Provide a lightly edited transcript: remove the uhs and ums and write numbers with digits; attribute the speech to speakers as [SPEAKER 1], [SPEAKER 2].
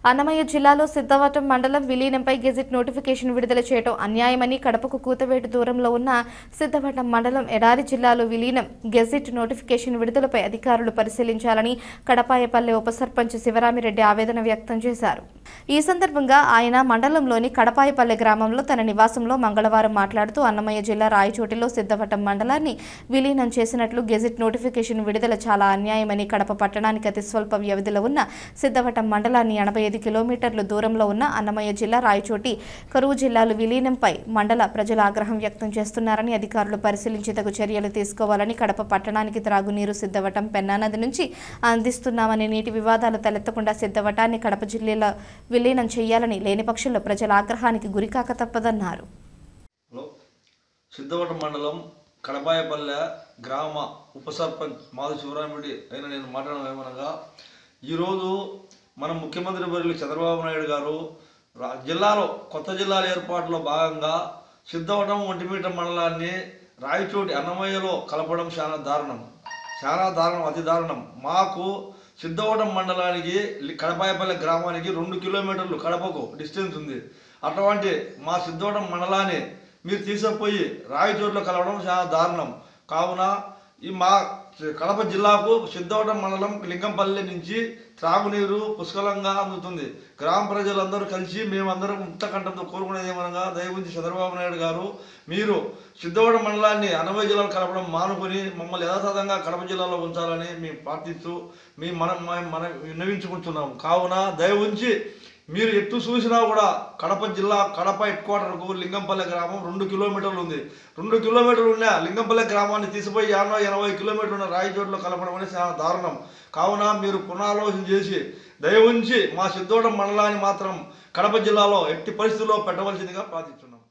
[SPEAKER 1] అన్నమయ్య జిల్లాలో సిద్ధవటం మండలం విలీనంపై gazette notification విడుదల చేయడం అన్యాయమని కడపకు కూతవేటు దూరంలో ఉన్న సిద్ధవటం మండలం ఎడారి జిల్లాలో విలీనం గెజిట్ నోటిఫికేషన్ విడుదలపై అధికారులు పరిశీలించాలని కడపాయపల్లె ఉప సర్పంచ్ శివరామిరెడ్డి ఆవేదన వ్యక్తం చేశారు. ఈ సందర్భంగా ఆయన మండలంలోని కడపాయపల్లె గ్రామంలో తన నివాసంలో మంగళవారం మాట్లాడుతూ అన్నమయ్య జిల్లా రాయచోటిలో సిద్ధవటం మండలాన్ని విలీనం చేసినట్లు గెజిట్ నోటిఫికేషన్ విడుదల చాలా అన్యాయమని కడప పట్టణానికి అతి స్వల్ప వ్యవధిలో ఉన్న సిద్ధవటం మండలాన్ని 85 కిలోమీటర్ల దూరంలో ఉన్న అన్నమయ్య జిల్లా రాయచోటి కరువు జిల్లాలు విలీనంపై మండల ప్రజలు ఆగ్రహం వ్యక్తం చేస్తున్నారని అధికారులు పరిశీలించి తగు చర్యలు తీసుకోవాలని కడప పట్టణానికి త్రాగునీరు సిద్ధవటం పెన్నా నది నుంచి అందిస్తున్నామని నీటి వివాదాలు తలెత్తకుండా సిద్ధవటాన్ని కడప జిల్లాలో విలీనం చేయాలని లేని పక్షంలో ప్రజల ఆగ్రహానికి గురికాక తప్పదన్నారు.
[SPEAKER 2] సిద్ధవటం మండలం కడపాయపల్లె గ్రామ ఉప సర్పంచ్ మాధు శివరామిరెడ్డి అయిన నేను మాట్లాడడం ఏమనగా ఈరోజు మన ముఖ్యమంత్రి వర్యులు చంద్రబాబు నాయుడు గారు జిల్లాలో కొత్త జిల్లాల ఏర్పాటులో భాగంగా సిద్ధవటం ఒంటిమిట్ట మండలాన్ని రాయచోటి అన్నమయ్యలో కలపడం చాలా దారుణం, అతి దారుణం. మాకు సిద్ధవటం మండలానికి కడపాయపల్లె గ్రామానికి 2 కిలోమీటర్లు కడపకు డిస్టెన్స్ ఉంది. అటువంటి మా సిద్ధవటం మండలాన్ని మీరు తీసుకుపోయి రాయచోటిలో కలవడం చాలా దారుణం. కావున ఈ మా కడప జిల్లాకు సిద్ధవటం మండలం లింగంపల్లి నుంచి త్రాగునీరు పుష్కలంగా అందుతుంది. గ్రామ ప్రజలందరూ కలిసి మేమందరం ముక్తకంఠంతో కోరుకునేది ఏమనగా దయవుంచి చంద్రబాబు నాయుడు గారు మీరు సిద్ధవటం మండలాన్ని అన్నమయ్య జిల్లాలో కలపడం మానుకొని మమ్మల్ని యథాతథంగా కడప జిల్లాలో ఉంచాలని మేము ప్రార్థిస్తూ మనం విన్నవించుకుంటున్నాం. కావున దయవుంచి మీరు ఎటు చూసినా కూడా కడప జిల్లా కడప హెడ్ క్వార్టర్కు లింగంపల్లె గ్రామం 2 కిలోమీటర్లు ఉంది. 2 కిలోమీటర్లు ఉన్న లింగంపల్లె గ్రామాన్ని తీసిపోయి 80 కిలోమీటర్లు ఉన్న రాయచోటిలో కలపడం అనేది చాలా దారుణం. కావున మీరు పునరాలోచన చేసి దయవుంచి మా సిద్ధవటం మండలాన్ని మాత్రం కడప జిల్లాలో ఎట్టి పరిస్థితుల్లో పెట్టవలసిందిగా ప్రార్థిస్తున్నాం.